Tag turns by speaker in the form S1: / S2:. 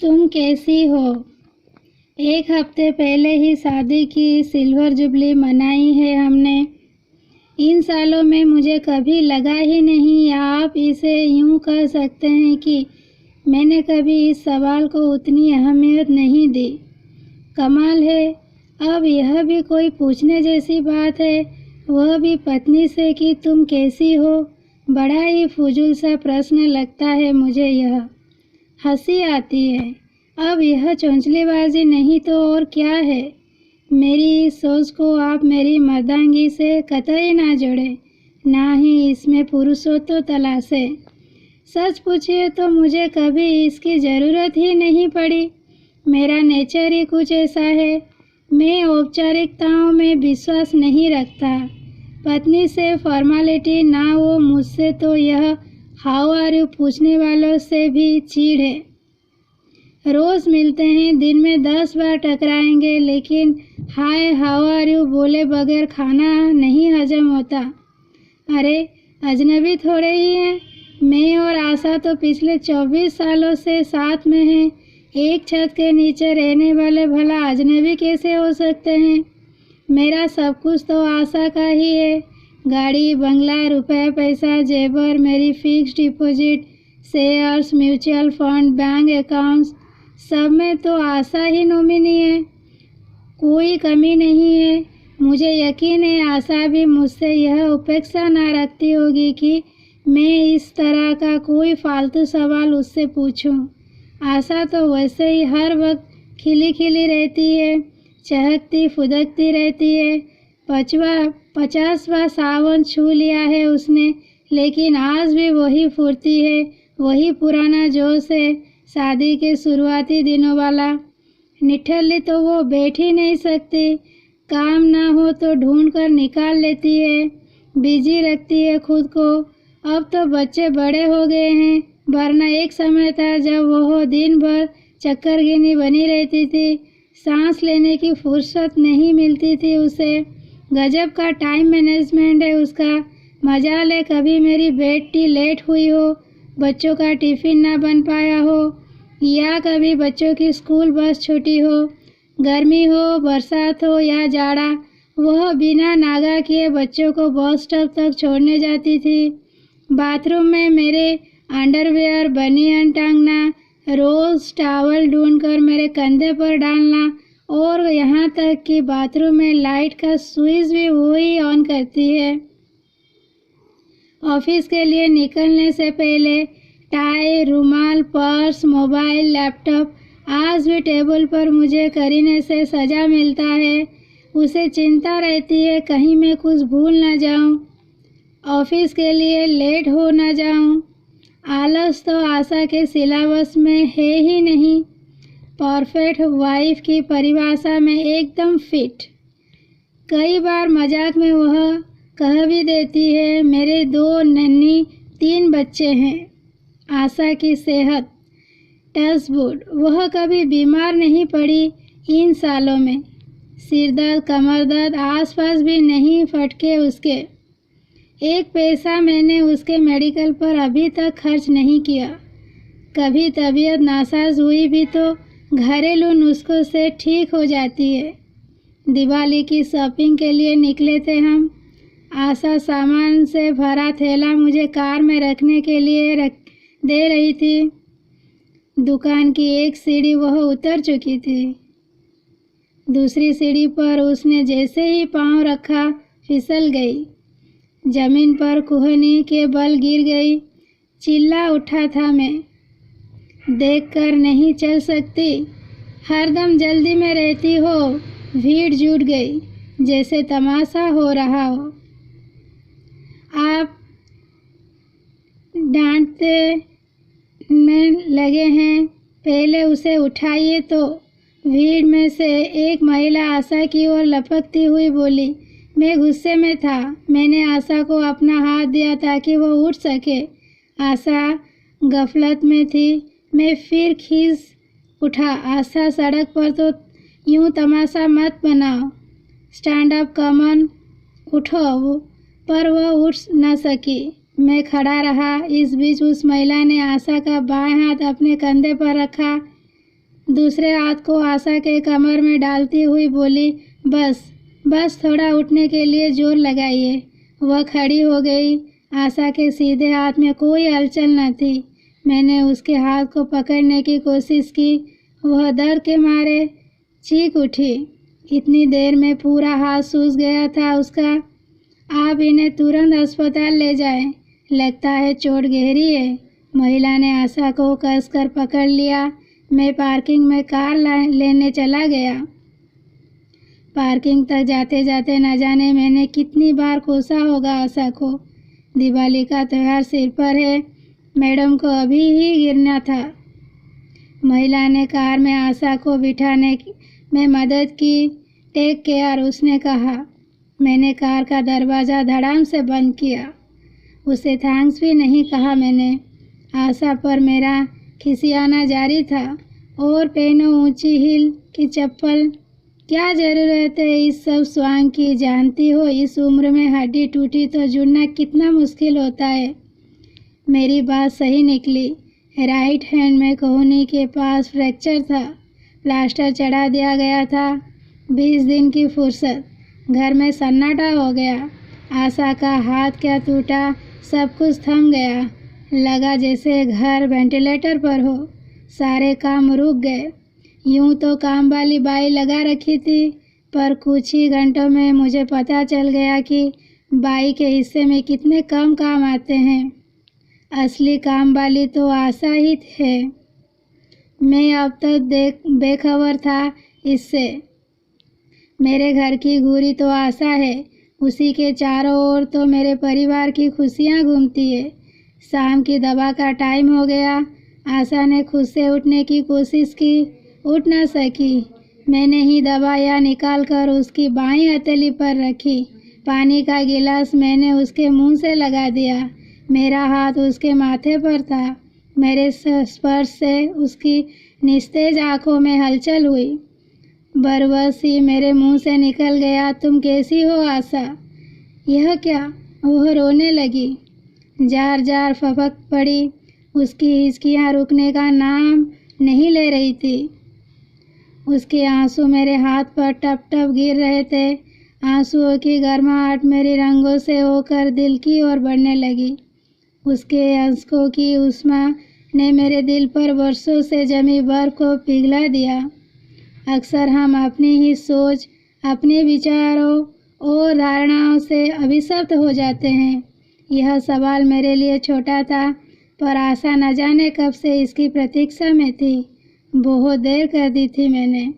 S1: तुम कैसी हो? एक हफ्ते पहले ही शादी की सिल्वर जुबली मनाई है हमने। इन सालों में मुझे कभी लगा ही नहीं, आप इसे यूं कह सकते हैं कि मैंने कभी इस सवाल को उतनी अहमियत नहीं दी। कमाल है, अब यह भी कोई पूछने जैसी बात है, वह भी पत्नी से कि तुम कैसी हो। बड़ा ही फजूल सा प्रश्न लगता है मुझे यह। हंसी आती है। अब यह चौंचलेबाजी नहीं तो और क्या है। मेरी इस सोच को आप मेरी मर्दांगी से कतई ना जोड़े, ना ही इसमें पुरुषत्व तलाशे। सच पूछिए तो मुझे कभी इसकी ज़रूरत ही नहीं पड़ी। मेरा नेचर ही कुछ ऐसा है। मैं औपचारिकताओं में विश्वास नहीं रखता। पत्नी से फॉर्मेलिटी ना हो, मुझसे तो यह हाउ आर यू पूछने वालों से भी चीड़ है। रोज़ मिलते हैं, दिन में 10 बार टकराएंगे, लेकिन हाय हाउ आर यू बोले बगैर खाना नहीं हजम होता। अरे अजनबी थोड़े ही हैं। मैं और आशा तो पिछले 24 सालों से साथ में हैं। एक छत के नीचे रहने वाले भला अजनबी कैसे हो सकते हैं। मेरा सब कुछ तो आशा का ही है। गाड़ी, बंगला, रुपए, पैसा, जेवर, मेरी fix deposit, shares, mutual fund, bank accounts, सब में तो आशा ही नॉमिनी है। कोई कमी नहीं है। मुझे यकीन है आशा भी मुझसे यह अपेक्षा ना रखती होगी कि मैं इस तरह का कोई फालतू सवाल उससे पूछूं। आशा तो वैसे ही हर वक्त खिली खिली रहती है, चहकती फुदकती रहती है। 50वां सावन छू लिया है उसने, लेकिन आज भी वही फुर्ती है, वही पुराना जोश है, शादी के शुरुआती दिनों वाला। निठल्ली तो वो बैठ ही नहीं सकती। काम ना हो तो ढूंढ कर निकाल लेती है, बिजी रखती है खुद को। अब तो बच्चे बड़े हो गए हैं, वरना एक समय था जब वह दिन भर चक्करगिनी बनी रहती थी। सांस लेने की फुर्सत नहीं मिलती थी उसे। गजब का टाइम मैनेजमेंट है उसका। मजाल है कभी मेरी बेटी लेट हुई हो, बच्चों का टिफिन ना बन पाया हो, या कभी बच्चों की स्कूल बस छूटी हो। गर्मी हो, बरसात हो या जाड़ा, वह बिना नागा किए बच्चों को बस स्टॉप तक छोड़ने जाती थी। बाथरूम में मेरे अंडरवेयर, बनियान टांगना, रोज़ टॉवल ढूंढकर मेरे कंधे पर डालना, और यहाँ तक कि बाथरूम में लाइट का स्विच भी वही ऑन करती है। ऑफिस के लिए निकलने से पहले टाई, रुमाल, पर्स, मोबाइल, लैपटॉप आज भी टेबल पर मुझे करीने से सजा मिलता है। उसे चिंता रहती है कहीं मैं कुछ भूल ना जाऊं, ऑफिस के लिए लेट हो ना जाऊं। आलस तो आशा के सिलेबस में है ही नहीं। परफेक्ट वाइफ की परिभाषा में एकदम फिट। कई बार मजाक में वह कह भी देती है, मेरे 2 नन्ही 3 बच्चे हैं। आशा की सेहत टच वुड, वह कभी बीमार नहीं पड़ी इन सालों में। सिर दर्द, कमर दर्द आसपास भी नहीं फटके उसके। एक पैसा मैंने उसके मेडिकल पर अभी तक खर्च नहीं किया। कभी तबीयत नासाज हुई भी तो घरेलू नुस्खों से ठीक हो जाती है। दिवाली की शॉपिंग के लिए निकले थे हम। आशा सामान से भरा थैला मुझे कार में रखने के लिए दे रही थी। दुकान की एक सीढ़ी वह उतर चुकी थी। दूसरी सीढ़ी पर उसने जैसे ही पांव रखा फिसल गई। जमीन पर कुहनी के बल गिर गई। चिल्ला उठा था मैं, देखकर नहीं चल सकती, हरदम जल्दी में रहती हो। भीड़ जुट गई, जैसे तमाशा हो रहा हो। आप डांटते में लगे हैं, पहले उसे उठाइए तो। भीड़ में से एक महिला आशा की ओर लपकती हुई बोली। मैं गुस्से में था। मैंने आशा को अपना हाथ दिया ताकि वो उठ सके। आशा गफलत में थी। मैं फिर खींच उठा। आशा, सड़क पर तो यूं तमाशा मत बनाओ, स्टैंड अप कमन, उठो। पर वह उठ न सकी। मैं खड़ा रहा। इस बीच उस महिला ने आशा का बाएं हाथ अपने कंधे पर रखा। दूसरे हाथ को आशा के कमर में डालती हुई बोली, बस थोड़ा उठने के लिए जोर लगाइए। वह खड़ी हो गई। आशा के सीधे हाथ में कोई हलचल न थी। मैंने उसके हाथ को पकड़ने की कोशिश की। वह दर्द के मारे चीख उठी। इतनी देर में पूरा हाथ सूज गया था उसका। आप इन्हें तुरंत अस्पताल ले जाएं। लगता है चोट गहरी है। महिला ने आशा को कसकर पकड़ लिया। मैं पार्किंग में कार लेने चला गया। पार्किंग तक जाते जाते न जाने मैंने कितनी बार कोसा होगा आशा को। दिवाली का त्यौहार सिर पर है। मैडम को अभी ही गिरना था। महिला ने कार में आशा को बिठाने में मदद की। टेक केयर, उसने कहा। मैंने कार का दरवाज़ा धड़ाम से बंद किया। उसे थैंक्स भी नहीं कहा मैंने। आशा पर मेरा खिसियाना जारी था। और पहनो ऊंची हील की चप्पल। क्या ज़रूरत है इस सब स्वांग की, जानती हो इस उम्र में हड्डी टूटी तो जुड़ना कितना मुश्किल होता है। मेरी बात सही निकली। राइट हैंड में कोहनी के पास फ्रैक्चर था। प्लास्टर चढ़ा दिया गया था। 20 दिन की फुर्सत। घर में सन्नाटा हो गया। आशा का हाथ क्या टूटा, सब कुछ थम गया। लगा जैसे घर वेंटिलेटर पर हो। सारे काम रुक गए। यूं तो काम वाली बाई लगा रखी थी, पर कुछ ही घंटों में मुझे पता चल गया कि बाई के हिस्से में कितने कम काम आते हैं। असली काम वाली तो आशा ही है। मैं अब तक बेखबर था इससे। मेरे घर की घूरी तो आशा है। उसी के चारों ओर तो मेरे परिवार की खुशियाँ घूमती है। शाम की दवा का टाइम हो गया। आशा ने खुद से उठने की कोशिश की, उठ न सकी। मैंने ही दवाइयाँ निकाल कर उसकी बाईं हथेली पर रखी। पानी का गिलास मैंने उसके मुंह से लगा दिया। मेरा हाथ उसके माथे पर था। मेरे स्पर्श से उसकी निस्तेज आंखों में हलचल हुई। बरबस ही मेरे मुंह से निकल गया, तुम कैसी हो आशा? यह क्या? वह रोने लगी। जार जार फपक पड़ी। उसकी हिचकियाँ रुकने का नाम नहीं ले रही थी। उसके आंसू मेरे हाथ पर टप टप गिर रहे थे। आंसुओं की गर्माहट मेरी रंगों से होकर दिल की ओर बढ़ने लगी। उसके अंशों की उष्मा ने मेरे दिल पर वर्षों से जमी बर्फ को पिघला दिया। अक्सर हम अपनी ही सोच, अपने विचारों और धारणाओं से अभिशप्त हो जाते हैं। यह सवाल मेरे लिए छोटा था, पर आशा न जाने कब से इसकी प्रतीक्षा में थी। बहुत देर कर दी थी मैंने।